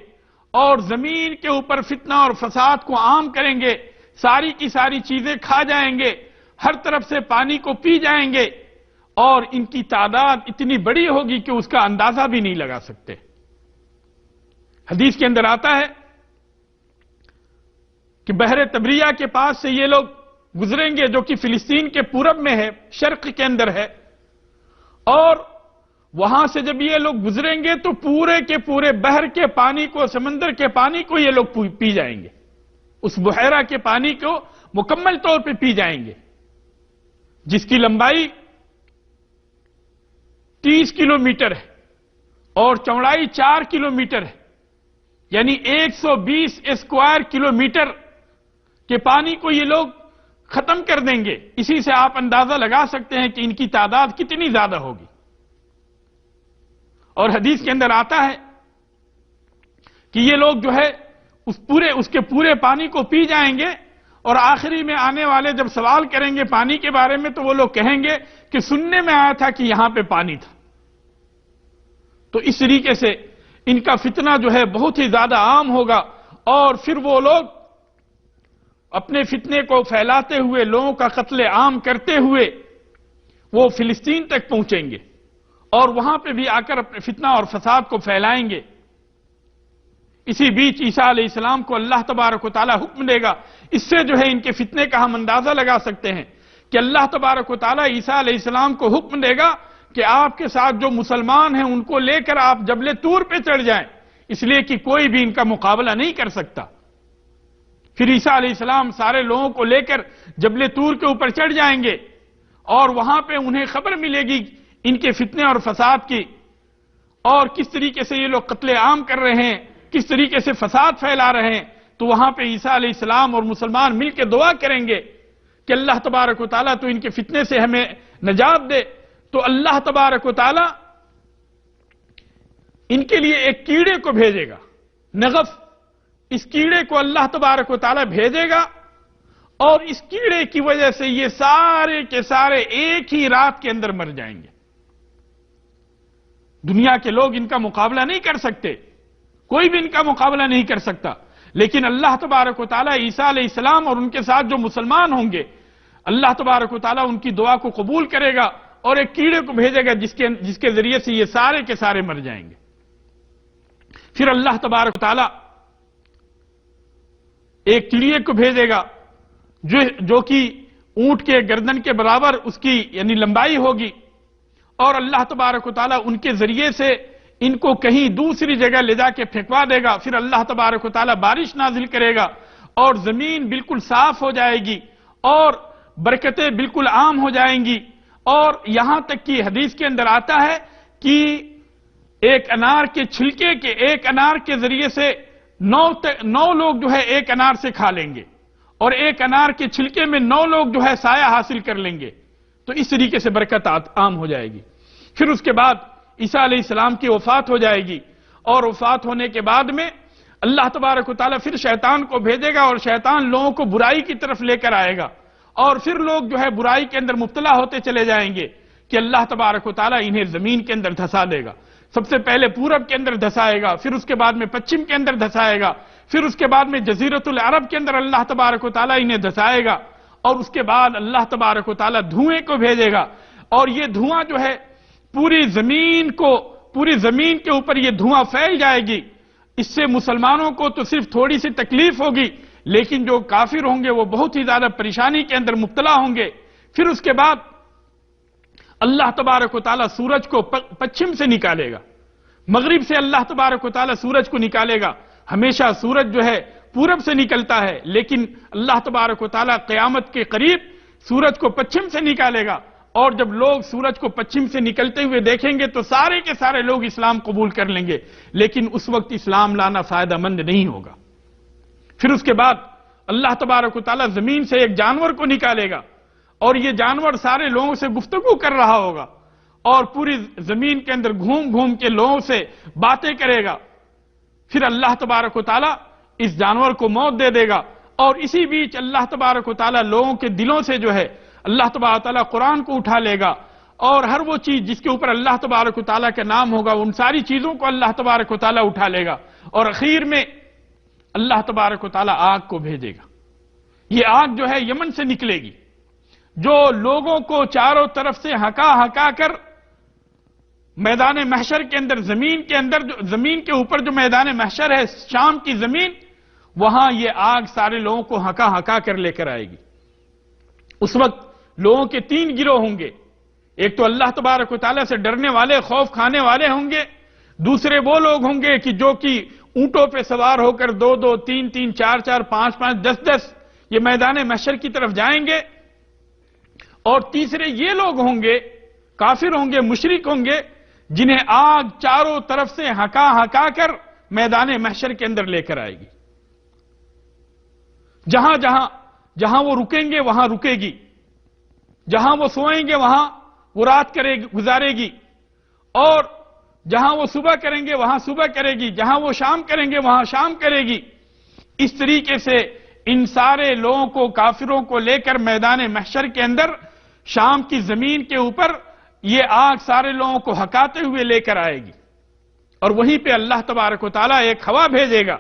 اور زمین کے اوپر فتنہ اور فساد کو عام کریں گے، ساری کی ساری چیزیں کھا جائیں گے، ہر طرف سے پانی کو پی جائیں گے، اور ان کی تعداد اتنی بڑی ہوگی کہ اس کا اندازہ بھی نہیں لگا سکتے۔ حدیث کے اندر آتا ہے کہ بحر تبریہ کے پاس سے یہ لوگ گزریں گے، جو کہ فلسطین کے پورب میں ہے، شرق کے اندر ہے، اور وہاں سے جب یہ لوگ گزریں گے تو پورے کے پورے بحر کے پانی کو، سمندر کے پانی کو یہ لوگ پی جائیں گے، اس بحیرہ کے پانی کو مکمل طور پہ پی جائیں گے، جس کی لمبائی 30 کلومیٹر ہے اور چوڑائی 4 کلومیٹر ہے، یعنی 120 اسکوائر کلومیٹر کے پانی کو یہ لوگ ختم کر دیں گے۔ اسی سے آپ اندازہ لگا سکتے ہیں کہ ان کی تعداد کتنی زیادہ ہوگی۔ اور حدیث کے اندر آتا ہے کہ یہ لوگ جو ہے اس کے پورے پانی کو پی جائیں گے، اور آخری میں آنے والے جب سوال کریں گے پانی کے بارے میں تو وہ لوگ کہیں گے کہ سننے میں آیا تھا کہ یہاں پہ پانی تھا۔ تو اس طریقے سے ان کا فتنہ جو ہے بہت ہی زیادہ عام ہوگا، اور پھر وہ لوگ اپنے فتنے کو پھیلاتے ہوئے، لوگوں کا قتل عام کرتے ہوئے وہ فلسطین تک پہنچیں گے، اور وہاں پہ بھی آ کر اپنے فتنہ اور فساد کو پھیلائیں گے۔ اسی بیچ عیسیٰ علیہ السلام کو اللہ تبارک و تعالیٰ حکم دے گا۔ اس سے جو ہے ان کے فتنے کا ہم اندازہ لگا سکتے ہیں کہ اللہ تبارک و تعالیٰ عیسیٰ علیہ السلام کو حکم دے گا کہ آپ کے ساتھ جو مسلمان ہیں ان کو لے کر آپ جبل طور پہ چڑھ جائیں، اس لیے کہ کوئی بھی ان کا مقابلہ نہیں کر سکتا۔ پھر عیسیٰ علیہ السلام سارے لوگوں کو لے کر جبل طور کے اوپر چڑھ جائیں گے، اور وہاں پہ انہیں خبر ملے گی ان کے فتنے اور فساد کی، اور کس طریقے سے یہ لوگ قتل عام کر رہے ہیں، کس طریقے سے فساد پھیلا رہے ہیں۔ تو وہاں پہ عیسیٰ علیہ السلام اور مسلمان مل کے دعا کریں گے کہ اللہ تبارک و تعالیٰ تو ان کے فتنے سے ہمیں نجات دے۔ تو اللہ تبارک و تعالیٰ ان کے لیے ایک کیڑے کو بھیجے گا، نغف، اس کیڑے کو اللہ تبارک و تعالیٰ بھیجے گا، اور اس کیڑے کی وجہ سے یہ سارے کے سارے ایک ہی رات کے اندر مر جائیں گے۔ دنیا کے لوگ ان کا مقابلہ نہیں کر سکتے، کوئی بھی ان کا مقابلہ نہیں کر سکتا، لیکن اللہ تبارک و تعالیٰ عیسیٰ علیہ السلام اور ان کے ساتھ جو مسلمان ہوں گے، اللہ تبارک و تعالیٰ ان کی دعا کو قبول کرے گا اور ایک کیڑے کو بھیجے گا جس کے ذریعے سے یہ سارے کے سارے مر جائیں گے۔ پھر اللہ تبارک و تعالیٰ ایک چڑیے کو بھیجے گا جو کہ اونٹ کے گردن کے برابر اس کی یعنی لمبائی ہوگی، اور اللہ تبارک و تعالیٰ ان کے ذریعے سے ان کو کہیں دوسری جگہ لے جا کے پھینکوا دے گا۔ پھر اللہ تبارک و تعالیٰ بارش نازل کرے گا اور زمین بالکل صاف ہو جائے گی اور برکتیں بالکل عام ہو جائیں گی، اور یہاں تک کہ حدیث کے اندر آتا ہے کہ ایک انار کے چھلکے کے ایک انار کے ذریعے سے 9 لوگ جو ہے ایک انار سے کھا لیں گے، اور ایک انار کے چھلکے میں 9 لوگ جو ہے سایہ حاصل کر لیں گے۔ تو اس طریقے سے برکت عام ہو جائے گی۔ پھر اس کے بعد عیسیٰ علیہ السلام کی وفات ہو جائے گی، اور وفات ہونے کے بعد میں اللہ تبارک و تعالیٰ پھر شیطان کو بھیجے گا، اور شیطان لوگوں کو برائی کی طرف لے کر آئے گا، اور پھر لوگ جو ہے برائی کے اندر مبتلا ہوتے چلے جائیں گے کہ اللہ تبارک و تعالیٰ انہیں زمین کے اندر دھسا دے گا۔ سب سے پہلے پورب کے اندر دھسائے گا، پھر اس کے بعد میں پچھم کے اندر دھسائے گا، پھر اس کے بعد میں جزیرۃ العرب کے اندر اللہ تبارک و تعالیٰ انہیں دھسائے گا، اور اس کے بعد اللہ تبارک و تعالیٰ دھوئیں کو بھیجے گا، اور یہ دھواں جو ہے پوری زمین کے اوپر یہ دھواں پھیل جائے گی۔ اس سے مسلمانوں کو تو صرف تھوڑی سی تکلیف ہوگی، لیکن جو کافر ہوں گے وہ بہت ہی زیادہ پریشانی کے اندر مبتلا ہوں گے۔ پھر اس کے بعد اللہ تبارک و تعالیٰ سورج کو پچھم سے نکالے گا، مغرب سے اللہ تبارک و تعالیٰ سورج کو نکالے گا۔ ہمیشہ سورج جو ہے پورب سے نکلتا ہے، لیکن اللہ تبارک و تعالیٰ قیامت کے قریب سورج کو پچھم سے نکالے گا، اور جب لوگ سورج کو پچھم سے نکلتے ہوئے دیکھیں گے تو سارے کے سارے لوگ اسلام قبول کر لیں گے، لیکن اس وقت اسلام لانا فائدہ مند نہیں ہوگا۔ پھر اس کے بعد اللہ تبارک و تعالیٰ زمین سے ایک جانور کو نکالے گا، اور یہ جانور سارے لوگوں سے گفتگو کر رہا ہوگا اور پوری زمین کے اندر گھوم گھوم کے لوگوں سے باتیں کرے گا۔ پھر اللہ تبارک و تعالیٰ اس جانور کو موت دے دے گا، اور اسی بیچ اللہ تبارک و تعالیٰ لوگوں کے دلوں سے جو ہے اللہ تبارک و تعالیٰ قرآن کو اٹھا لے گا، اور ہر وہ چیز جس کے اوپر اللہ تبارک و تعالیٰ کا نام ہوگا ان ساری چیزوں کو اللہ تبارک و تعالیٰ اٹھا لے گا، اور اخیر میں اللہ تبارک و تعالیٰ آگ کو بھیجے گا۔ یہ آگ جو ہے یمن سے نکلے گی، جو لوگوں کو چاروں طرف سے ہکا ہکا کر میدان محشر کے اندر زمین کے اوپر جو میدان محشر ہے، شام کی زمین، وہاں یہ آگ سارے لوگوں کو ہکا ہکا کر لے کر آئے گی۔ اس وقت لوگوں کے 3 گروہ ہوں گے، ایک تو اللہ تبارک و تعالیٰ سے ڈرنے والے، خوف کھانے والے ہوں گے، دوسرے وہ لوگ ہوں گے کہ جو کہ اونٹوں پہ سوار ہو کر 2-2 3-3 4-4 5-5 10-10 یہ میدان محشر کی طرف جائیں گے، اور تیسرے یہ لوگ ہوں گے، کافر ہوں گے، مشرک ہوں گے، جنہیں آگ چاروں طرف سے ہکا ہکا کر میدان محشر کے اندر لے کر آئے گی۔ جہاں وہ رکیں گے وہاں رکے گی، جہاں وہ سوئیں گے وہاں وہ رات گزارے گی، اور جہاں وہ صبح کریں گے وہاں صبح کرے گی، جہاں وہ شام کریں گے وہاں شام کرے گی۔ اس طریقے سے ان سارے لوگوں کو، کافروں کو لے کر میدان محشر کے اندر شام کی زمین کے اوپر یہ آگ سارے لوگوں کو ہکاتے ہوئے لے کر آئے گی، اور وہیں پہ اللہ تبارک و تعالیٰ ایک ہوا بھیجے گا،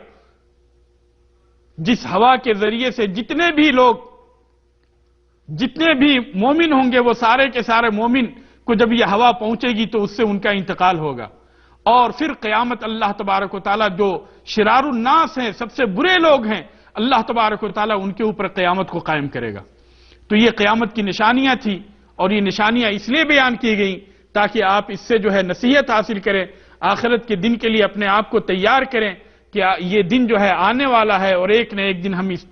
جس ہوا کے ذریعے سے جتنے بھی مومن ہوں گے وہ سارے کے سارے مومن کو جب یہ ہوا پہنچے گی تو اس سے ان کا انتقال ہوگا، اور پھر قیامت اللہ تبارک و تعالیٰ جو شرار الناس ہیں، سب سے برے لوگ ہیں، اللہ تبارک و تعالیٰ ان کے اوپر قیامت کو قائم کرے گا۔ تو یہ قیامت کی نشانیاں تھیں، اور یہ نشانیاں اس لیے بیان کی گئیں تاکہ آپ اس سے جو ہے نصیحت حاصل کریں، آخرت کے دن کے لیے اپنے آپ کو تیار کریں کہ یہ دن جو ہے آنے والا ہے، اور ایک نہ ایک دن ہم اس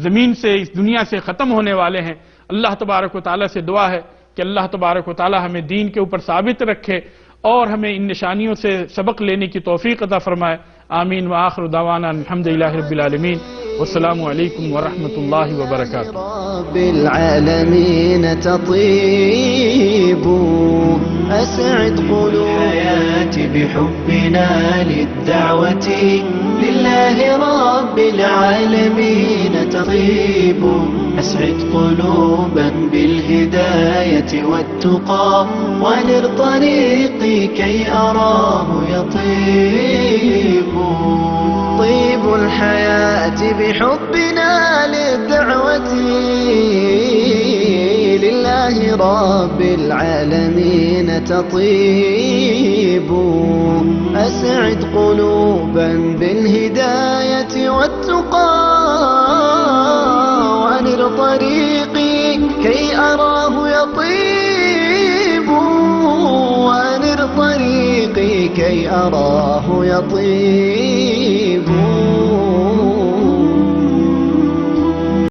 زمین سے، اس دنیا سے ختم ہونے والے ہیں۔ اللہ تبارک و تعالیٰ سے دعا ہے کہ اللہ تبارک و تعالیٰ ہمیں دین کے اوپر ثابت رکھے اور ہمیں ان نشانیوں سے سبق لینے کی توفیق عطا فرمائے۔ آمین وآخر دعوانا الحمدللہ رب العالمین، والسلام علیکم ورحمۃ اللہ وبرکاتہ۔ رب العالمين تطيب أسعد قلوب الحياة بحبنا للدعوة لله رب العالمين تطيب أسعد قلوبا بالهداية والتقى ونر طريقي كي أراه يطيب طيب الحياة بحبنا للدعوة لله رب العالمين تطيب أسعد قلوبا بالهداية والتقى وأنر طريقي كي أراه يطيب وأنر طريقي كي أراه يطيب